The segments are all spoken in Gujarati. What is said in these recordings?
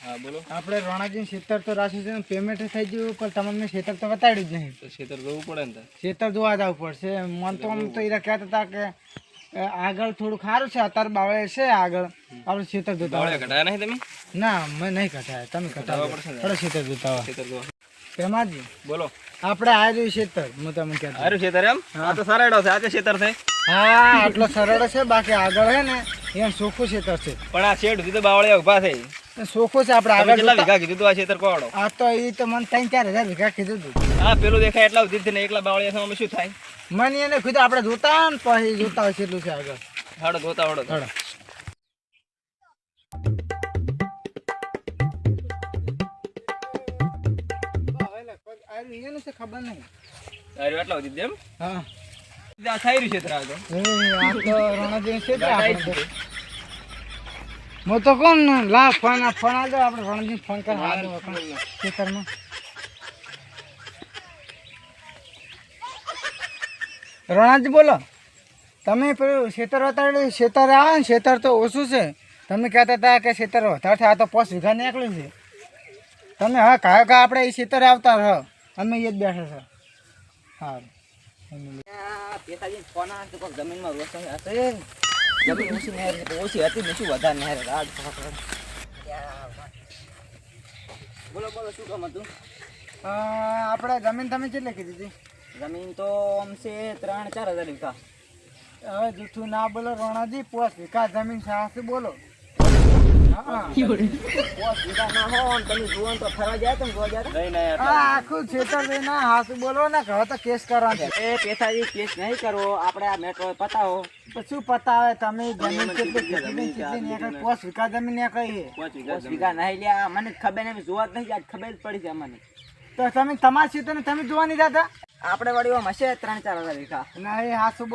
હા બોલો. આપણે રોણાજી ખેતર તો રાખ્યું છે, પેમેન્ટ થઈ ગયું, પણ તમને મેં ખેતર તો બતાડ્યું જ નહીં. તો ખેતર જોવું પડે ને તાર. ખેતર જોવા જવું પડશે. મન તો આમ તો એરા કહેતા હતા કે આગળ થોડું સારું છે, અત્યારે બાવળે છે આગળ, આપણે ખેતર જોતા બાવળિયા કઢાયા નહીં તમે? ના મેં નહીં કઢાયા, તમે કઢાવો પડશે ને. થોડો ખેતર જોતા હોય. ખેતર જોવા. પ્રેમાજી બોલો. આપણે આવ્યું ખેતર હું તમને કહેતો. હારું ખેતર એમ? આ તો સરળો છે, આ તો ખેતર છે. હા આટલો સરળ છે, બાકી આગળ હે ને એમ ચોખ્ખું ખેતર છે. પણ આ શેડ સુધી તો બાવળિયા ઉભા છે. ચોખ્ખું છે. આપણે તમે આગળ કેટલા જોતા- વીઘા કીધું તું આ ખેતર કોડો? આ તો એ તો મને 3-4 હજાર વીઘા કીધું હતું. આ પેલું દેખાય એટલા સુધી ને એકલા બાવળિયા છે, અમે શું થાય? મને એને કીધું આપણે જોતા હોય ને પછી જોતા હોય કેટલું છે આગળ. હાડો ધોતા હાડો. હાડો. એનું છે ખબર નહીં. હારું એટલા સુધી એમ? હા આ થઈ રહ્યું ખેતર આ તો. આ તો રોણાજી છે હું તો કોણ લા ફોન આવજો, આપણે રોણાજી ફોન કર ખેતરમાં. રોણાજી બોલો. તમે પેલું ખેતર વધારે ખેતર આવે ને, ખેતર તો ઓછું છે. તમે કહેતા હતા કે ખેતર વધારે થાય, આ તો 5 વીઘા નીકળ્યું છે. તમે હા કાયો કા આપણે એ ખેતરે આવતા રહો, અમે એ જ બેઠા છે. હા પેતાજી ફોન આવે તો જમીનમાં રોષ હશે. જમીન ઓછી નહેર ઓછી હતી ને શું વધારે નહેર રાજ. બોલો બોલો શું કામ હતું? આપણે જમીન તમે કેટલી કીધી હતી? જમીન તો આમ છે 3-4 હજાર વીઘા. હવે જૂઠું ના બોલો રોણાજી, 5 વીઘા જમીન સાચું બોલો. હા 5 વીઘા ના હો ને તમે જુઓ ને તો ફરવા જાય તમે જોવા જાય. નહીં નહીં આ આખું ખેતર લઈને હાસું બોલો ને, હવે તો કેસ કરવાનો છે. એ પેતાજી કેસ નહીં કરવો, આપણે આ મેટ્રો પતાવો. તો શું પતાવે તમે જમીન કેટલી કેટલી નીકળી? 5 વીઘા જમીન નીકળી છે. 5 વીઘા નહીં લ્યા, મને ખબર નહીં, જોવા જ નહીં, આજ ખબર જ પડી છે મને. તો તમે તમારા ખેતરને તમે જોવા નહીં જતા? આપણે વળી હશે 3-4 હજાર વીઘા. નહીં હાસું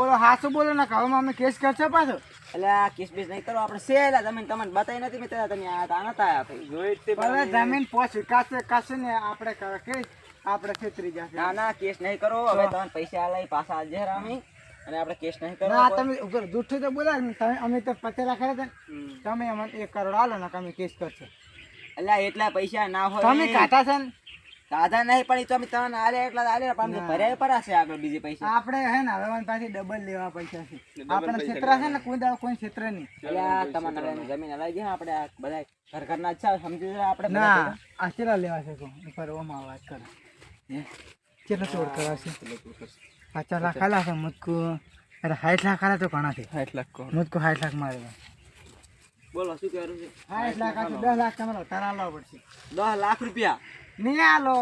બોલો ને, હવે અમે કેસ કરશો પાછો. એટલે આ કેસ બેસ નહીં કરો, આપણે સેલા જમીન તમને બતાવી નથી મેં ત્યારે તમે આ નતા આયા ભાઈ. જોઈ જ તે હવે જમીન 5 વીઘા છે, કશું ને આપણે કે આપણે ખેતરી જશે. ના ના કેસ નહીં કરો, હવે તમને પૈસા આલાય પાછા આજે રામી અને આપણે કેસ નહીં કરો. ના તમે ઉપર જૂઠું તો બોલા ને, તમે અમે તો 50 લાખ હતા, તમે અમને 1 કરોડ આલો ને, અમે કેસ કરશો. એટલે એટલા પૈસા ના હોય. તમે કાઢા છે ને, કાઢા નહીં પણ તો અમે તમને આલે એટલા આલે પણ ભર્યા પડાશે આગળ બીજે પૈસા. આપણે હે ને હવે મારી પાસે ડબલ લેવા પૈસા છે. આપણે ક્ષેત્ર છે ને, કોઈ દાડો કોઈ ક્ષેત્ર નહીં. એટલે આ તમારે જમીન હલાવી દે, આપણે આ બધા ઘરના જ છે સમજી જાય આપણે. ના આ કેટલા લેવા છે? ઉપર ઓમાં વાત કરો, કેટલા તોડ કરવા છે? 50 લાખ ખાલા છે મુજકો. અરે 60 લાખ ખાલા તો ઘણા છે. 60 લાખ કો. મુજકો 60 લાખ મારે. બોલો શું કહેવાનું છે? 60 લાખ આ 10 લાખ તમારે તારા લાવવા પડશે. 10 લાખ રૂપિયા નહીં આલો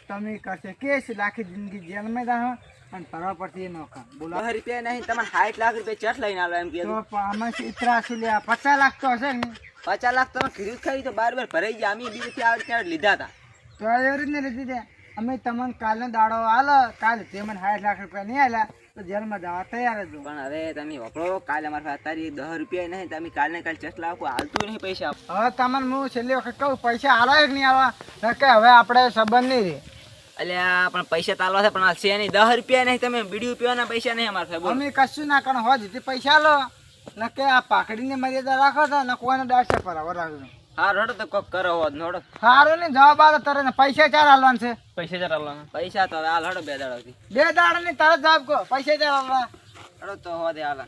તમે કરશે કેસ, લાખી જિંદગી જેલમાં જાઓ અને ફરવા પડશે એ નોખા. બોલો 10 રૂપિયા નહીં, તમારે 60 લાખ રૂપિયા ચેટ લઈને આલો એમ કે. તો આમાં ઇતરા શું લે? 50 લાખ તો હશે ને? 50 લાખ તમે ખરીદ ખાઈ તો બાર ભરાઈ ગયા. અમે બીજેથી આવે ત્યારે લીધા હતા. તો એ રીતને લીધી છે. અમે તમને કાલનો દાડો આલો, કાલે તે મને 60 લાખ રૂપિયા નહીં આલ્યા તો જેલમાં જવા તૈયાર જ. પણ હવે તમે વપરો, કાલે અમારે પાસે અત્યારે 10 રૂપિયા નહીં, તમે કાલે કાલે ચેટ લાવો, હાલતું નહીં પૈસા. હવે તમને હું છેલ્લી વખત કહું, પૈસા આલો કે નહીં આલવા કે હવે આપણે સંબંધ નહીં રહે. એટલે પણ પૈસા તાલવા છે પણ આ છે નહીં. 10 રૂપિયા નહીં, તમે બીડી પીવાના પૈસા નહીં અમારે સાહેબ. અમે કશું ના કરો, હો જીતી પૈસા લો ને કે આ પાકડીની મર્યાદા રાખો છો ને, કોઈને દાડશે પર રાખજો. હા રોડો તો કોક કરો હોત નોડો. સારું ને જવાબ આલો તરત ને. પૈસા ચાર હાલવાના છે? પૈસા જરા લાવવાના. પૈસા તો હવે હાલ હડો 2 દાડાથી. 2 દાડા ની તરત જવાબ કહો. પૈસા ચાર હાલવા હડો તો હોદે હાલ.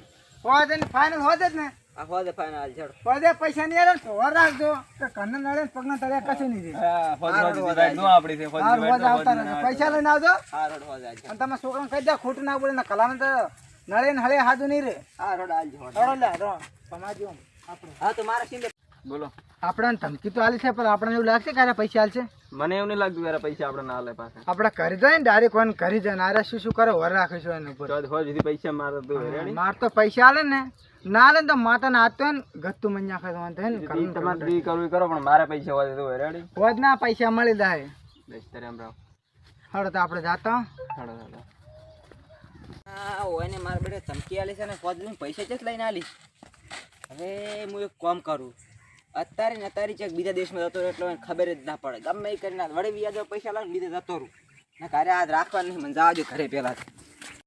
હોય ને ફાઇનલ હોય જ ને. આ હોદે ફાઈનલ હાલ છોડો. પદે પૈસા નહીં આલે તો વર રાખજો કે કન્ને નડે ને પગના તળિયા કશું નહીં રહે. હા ફોજ રાઈડ નો આપડી છે. ફોજ હારું હોજ આવતા રહેજો. પૈસા લઈને આવજો હા રોડ હોદે હાલ. અને તમે છોકરાને કહી દે ખોટું ના બોલે ને, કલાને તો નળે ને હળે હાજુ નહીં રહે. હા રોડ હાલ જો. રડો લે રો સમાજો આપણે. હા તો મારા સિંધે બોલો. આપણે ધમકી તો આલી છે, પણ આપણે એવું લાગશે કે આરે પૈસા આલશે. મને એવું નહીં લાગતું યાર પૈસા આપણે ના લે પાછા. આપણે કરી જાય ને ડાયરેક્ટ કોઈને કરી જાય ને, આરે શું શું કરે વર રાખીશું એની ઉપર. હો સુધી પૈસા મારે તો રેડી. માર તો પૈસા આલે ને, ના આલે ને તો માતા ને હાથ તો ને ગત્તુ મન્યા ખાય તો ને તમારે દી કરવી કરો પણ મારે પૈસા હોય તો રેડી. હોજ ના પૈસા મળી જાય. બેસ તારે એમ રાવ. હળો તો આપણે જાતા. હાડો હાડો. હા હોય ને મારા બેટે ધમકી આલી છે ને ફોજ પૈસા ચેક લઈને આલી. હવે હું એક કામ કરું, અત્યારે ને અત્યારે ચેક બીજા દેશમાં જતો રહે એટલે મને ખબર જ ના પડે. ગમે એ કરીને વળી વ્યાજો પૈસા લાવીને બીજે જતો રહું ને. ઘરે આજ રાખવા નહીં, મને જવા દો ઘરે પહેલાં.